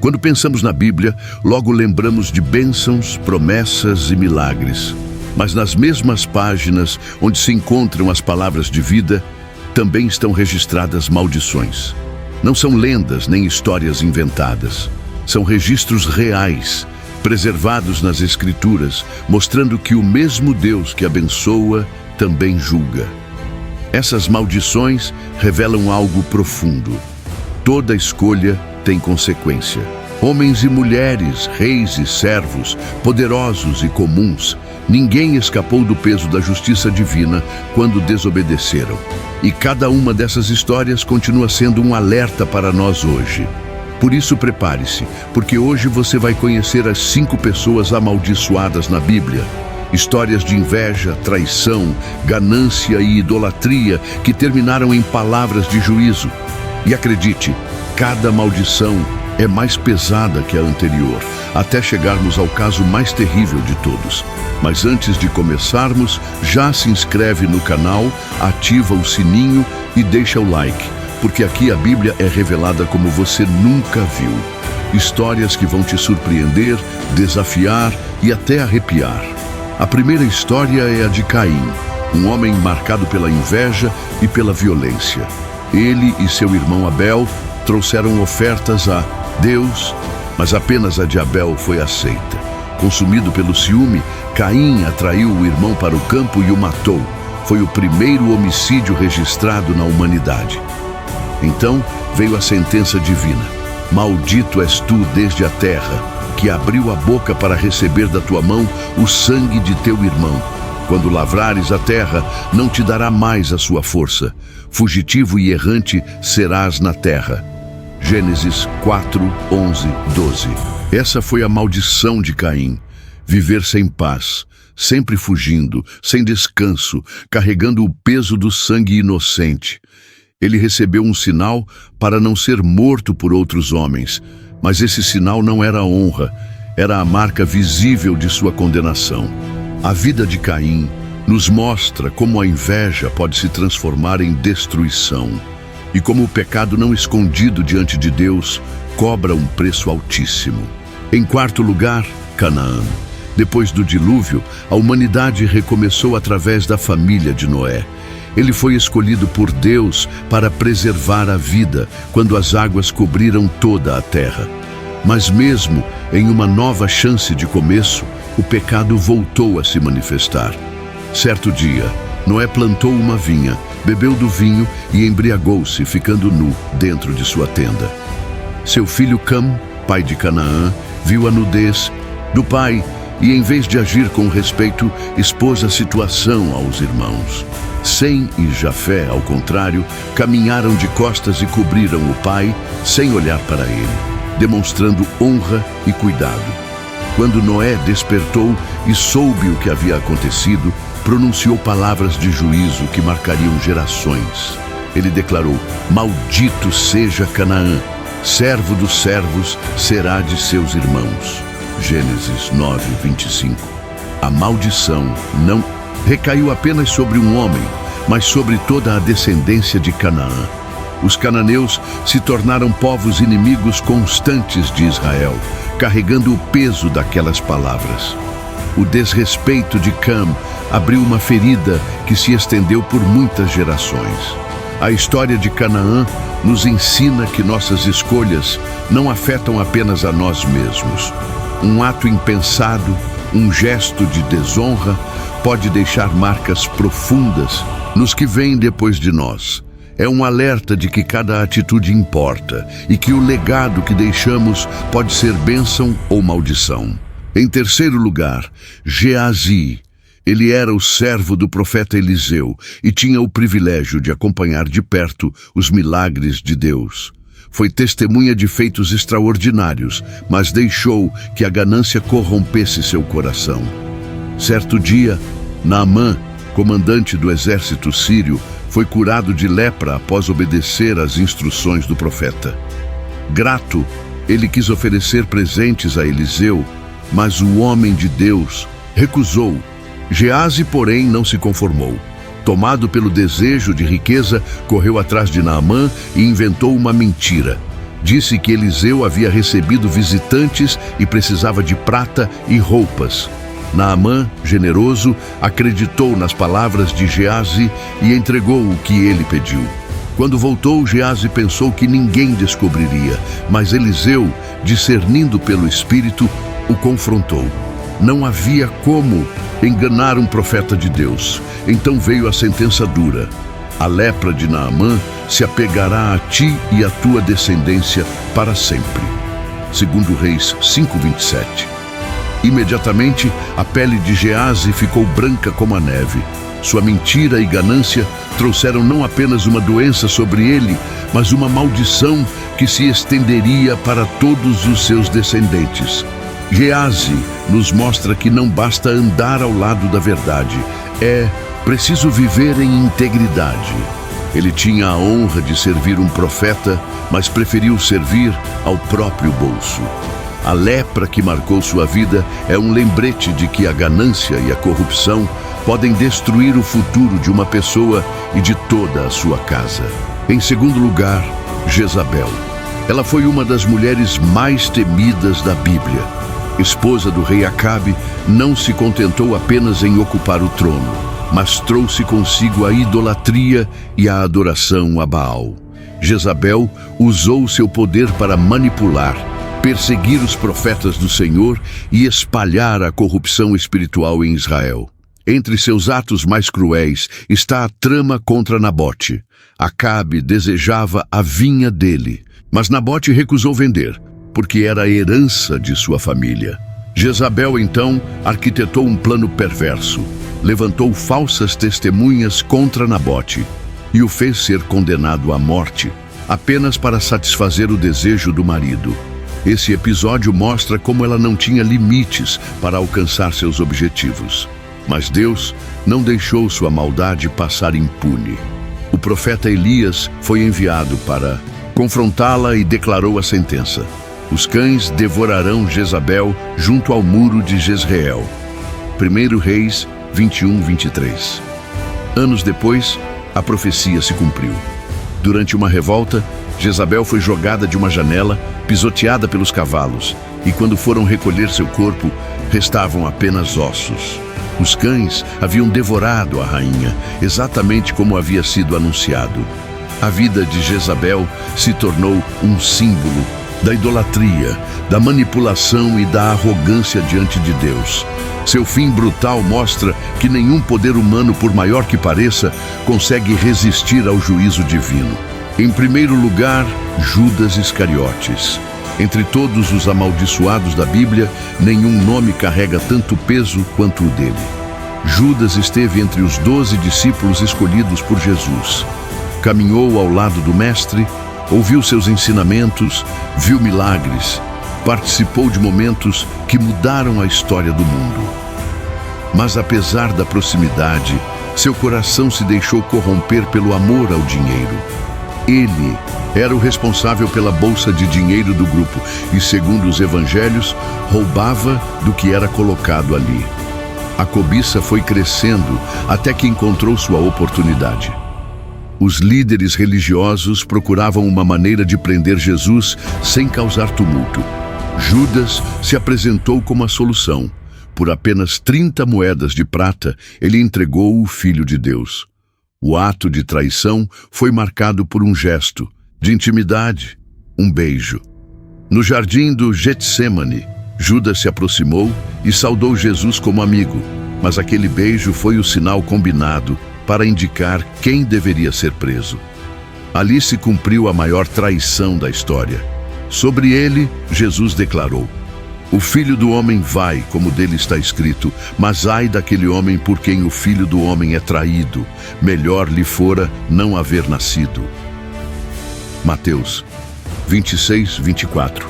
Quando pensamos na Bíblia, logo lembramos de bênçãos, promessas e milagres. Mas nas mesmas páginas onde se encontram as palavras de vida, também estão registradas maldições. Não são lendas nem histórias inventadas. São registros reais, preservados nas Escrituras, mostrando que o mesmo Deus que abençoa também julga. Essas maldições revelam algo profundo. Toda escolha tem consequência. Homens e mulheres, reis e servos, poderosos e comuns, ninguém escapou do peso da justiça divina quando desobedeceram. E cada uma dessas histórias continua sendo um alerta para nós hoje. Por isso, prepare-se, porque hoje você vai conhecer as 5 pessoas amaldiçoadas na Bíblia. Histórias de inveja, traição, ganância e idolatria que terminaram em palavras de juízo. E acredite, cada maldição é mais pesada que a anterior, até chegarmos ao caso mais terrível de todos. Mas antes de começarmos, já se inscreve no canal, ativa o sininho e deixa o like, porque aqui a Bíblia é revelada como você nunca viu. Histórias que vão te surpreender, desafiar e até arrepiar. A primeira história é a de Caim, um homem marcado pela inveja e pela violência. Ele e seu irmão Abel trouxeram ofertas a Deus, mas apenas a de Abel foi aceita. Consumido pelo ciúme, Caim atraiu o irmão para o campo e o matou. Foi o primeiro homicídio registrado na humanidade. Então veio a sentença divina: maldito és tu desde a terra, que abriu a boca para receber da tua mão o sangue de teu irmão. Quando lavrares a terra, não te dará mais a sua força. Fugitivo e errante serás na terra. Gênesis 4, 11, 12. Essa foi a maldição de Caim. Viver sem paz, sempre fugindo, sem descanso, carregando o peso do sangue inocente. Ele recebeu um sinal para não ser morto por outros homens, mas esse sinal não era honra, era a marca visível de sua condenação. A vida de Caim nos mostra como a inveja pode se transformar em destruição e como o pecado não escondido diante de Deus cobra um preço altíssimo. Em quarto lugar, Canaã. Depois do dilúvio, a humanidade recomeçou através da família de Noé. Ele foi escolhido por Deus para preservar a vida quando as águas cobriram toda a terra. Mas mesmo em uma nova chance de começo, o pecado voltou a se manifestar. Certo dia, Noé plantou uma vinha, bebeu do vinho e embriagou-se, ficando nu dentro de sua tenda. Seu filho Cam, pai de Canaã, viu a nudez do pai e, em vez de agir com respeito, expôs a situação aos irmãos. Sem e Jafé, ao contrário, caminharam de costas e cobriram o pai sem olhar para ele, demonstrando honra e cuidado. Quando Noé despertou e soube o que havia acontecido, pronunciou palavras de juízo que marcariam gerações. Ele declarou: maldito seja Canaã, servo dos servos será de seus irmãos. Gênesis 9, 25. A maldição não recaiu apenas sobre um homem, mas sobre toda a descendência de Canaã. Os cananeus se tornaram povos inimigos constantes de Israel, carregando o peso daquelas palavras. O desrespeito de Cam abriu uma ferida que se estendeu por muitas gerações. A história de Canaã nos ensina que nossas escolhas não afetam apenas a nós mesmos. Um ato impensado, um gesto de desonra, pode deixar marcas profundas nos que vêm depois de nós. É um alerta de que cada atitude importa e que o legado que deixamos pode ser bênção ou maldição. Em terceiro lugar, Geazi. Ele era o servo do profeta Eliseu e tinha o privilégio de acompanhar de perto os milagres de Deus. Foi testemunha de feitos extraordinários, mas deixou que a ganância corrompesse seu coração. Certo dia, Naamã, comandante do exército sírio, foi curado de lepra após obedecer às instruções do profeta. Grato, ele quis oferecer presentes a Eliseu, mas o homem de Deus recusou. Geazi, porém, não se conformou. Tomado pelo desejo de riqueza, correu atrás de Naamã e inventou uma mentira. Disse que Eliseu havia recebido visitantes e precisava de prata e roupas. Naamã, generoso, acreditou nas palavras de Geazi e entregou o que ele pediu. Quando voltou, Geazi pensou que ninguém descobriria, mas Eliseu, discernindo pelo Espírito, o confrontou. Não havia como enganar um profeta de Deus. Então veio a sentença dura. A lepra de Naamã se apegará a ti e à tua descendência para sempre. Segundo Reis 5:27. Imediatamente, a pele de Geazi ficou branca como a neve. Sua mentira e ganância trouxeram não apenas uma doença sobre ele, mas uma maldição que se estenderia para todos os seus descendentes. Geazi nos mostra que não basta andar ao lado da verdade, é preciso viver em integridade. Ele tinha a honra de servir um profeta, mas preferiu servir ao próprio bolso. A lepra que marcou sua vida é um lembrete de que a ganância e a corrupção podem destruir o futuro de uma pessoa e de toda a sua casa. Em segundo lugar, Jezabel. Ela foi uma das mulheres mais temidas da Bíblia. Esposa do rei Acabe, não se contentou apenas em ocupar o trono, mas trouxe consigo a idolatria e a adoração a Baal. Jezabel usou seu poder para manipular, perseguir os profetas do Senhor e espalhar a corrupção espiritual em Israel. Entre seus atos mais cruéis está a trama contra Nabote. Acabe desejava a vinha dele, mas Nabote recusou vender, porque era a herança de sua família. Jezabel, então, arquitetou um plano perverso. Levantou falsas testemunhas contra Nabote e o fez ser condenado à morte, apenas para satisfazer o desejo do marido. Esse episódio mostra como ela não tinha limites para alcançar seus objetivos. Mas Deus não deixou sua maldade passar impune. O profeta Elias foi enviado para confrontá-la e declarou a sentença: os cães devorarão Jezabel junto ao muro de Jezreel. 1 Reis 21:23. Anos depois, a profecia se cumpriu. Durante uma revolta, Jezabel foi jogada de uma janela, pisoteada pelos cavalos, e quando foram recolher seu corpo, restavam apenas ossos. Os cães haviam devorado a rainha, exatamente como havia sido anunciado. A vida de Jezabel se tornou um símbolo da idolatria, da manipulação e da arrogância diante de Deus. Seu fim brutal mostra que nenhum poder humano, por maior que pareça, consegue resistir ao juízo divino. Em primeiro lugar, Judas Iscariotes. Entre todos os amaldiçoados da Bíblia, nenhum nome carrega tanto peso quanto o dele. Judas esteve entre os 12 discípulos escolhidos por Jesus. Caminhou ao lado do Mestre, ouviu seus ensinamentos, viu milagres, participou de momentos que mudaram a história do mundo. Mas apesar da proximidade, seu coração se deixou corromper pelo amor ao dinheiro. Ele era o responsável pela bolsa de dinheiro do grupo e, segundo os evangelhos, roubava do que era colocado ali. A cobiça foi crescendo até que encontrou sua oportunidade. Os líderes religiosos procuravam uma maneira de prender Jesus sem causar tumulto. Judas se apresentou como a solução. Por apenas 30 moedas de prata, ele entregou o Filho de Deus. O ato de traição foi marcado por um gesto de intimidade, um beijo. No jardim do Getsêmani, Judas se aproximou e saudou Jesus como amigo, mas aquele beijo foi o sinal combinado para indicar quem deveria ser preso. Ali se cumpriu a maior traição da história. Sobre ele, Jesus declarou: o Filho do Homem vai, como dele está escrito, mas ai daquele homem por quem o Filho do Homem é traído. Melhor lhe fora não haver nascido. Mateus 26:24.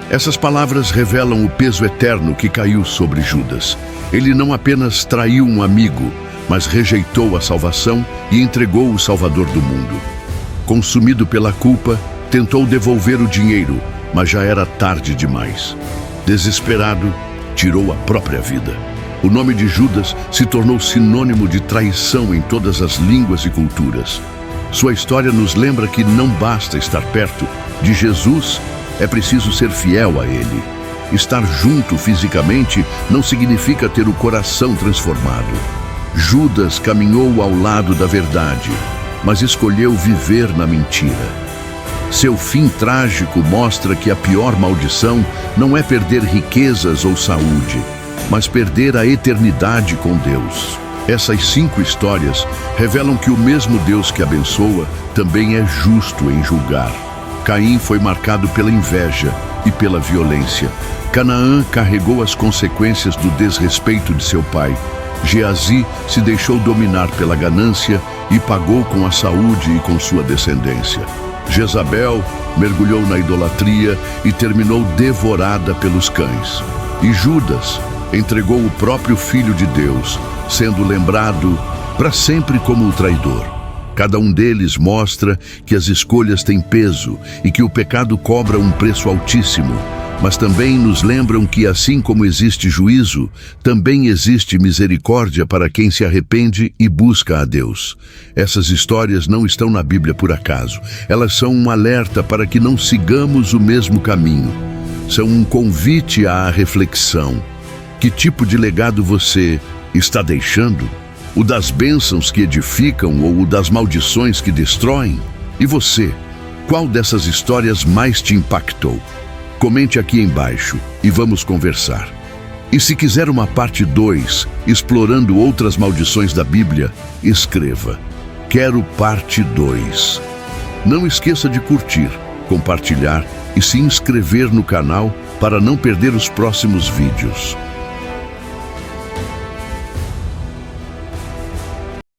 Essas palavras revelam o peso eterno que caiu sobre Judas. Ele não apenas traiu um amigo, mas rejeitou a salvação e entregou o Salvador do mundo. Consumido pela culpa, tentou devolver o dinheiro, mas já era tarde demais. Desesperado, tirou a própria vida. O nome de Judas se tornou sinônimo de traição em todas as línguas e culturas. Sua história nos lembra que não basta estar perto de Jesus, é preciso ser fiel a Ele. Estar junto fisicamente não significa ter o coração transformado. Judas caminhou ao lado da verdade, mas escolheu viver na mentira. Seu fim trágico mostra que a pior maldição não é perder riquezas ou saúde, mas perder a eternidade com Deus. Essas 5 histórias revelam que o mesmo Deus que abençoa também é justo em julgar. Caim foi marcado pela inveja e pela violência. Canaã carregou as consequências do desrespeito de seu pai. Geazi se deixou dominar pela ganância e pagou com a saúde e com sua descendência. Jezabel mergulhou na idolatria e terminou devorada pelos cães. E Judas entregou o próprio Filho de Deus, sendo lembrado para sempre como o traidor. Cada um deles mostra que as escolhas têm peso e que o pecado cobra um preço altíssimo, mas também nos lembram que assim como existe juízo, também existe misericórdia para quem se arrepende e busca a Deus. Essas histórias não estão na Bíblia por acaso. Elas são um alerta para que não sigamos o mesmo caminho. São um convite à reflexão. Que tipo de legado você está deixando? O das bênçãos que edificam ou o das maldições que destroem? E você, qual dessas histórias mais te impactou? Comente aqui embaixo e vamos conversar. E se quiser uma parte 2, explorando outras maldições da Bíblia, escreva: quero parte 2. Não esqueça de curtir, compartilhar e se inscrever no canal para não perder os próximos vídeos.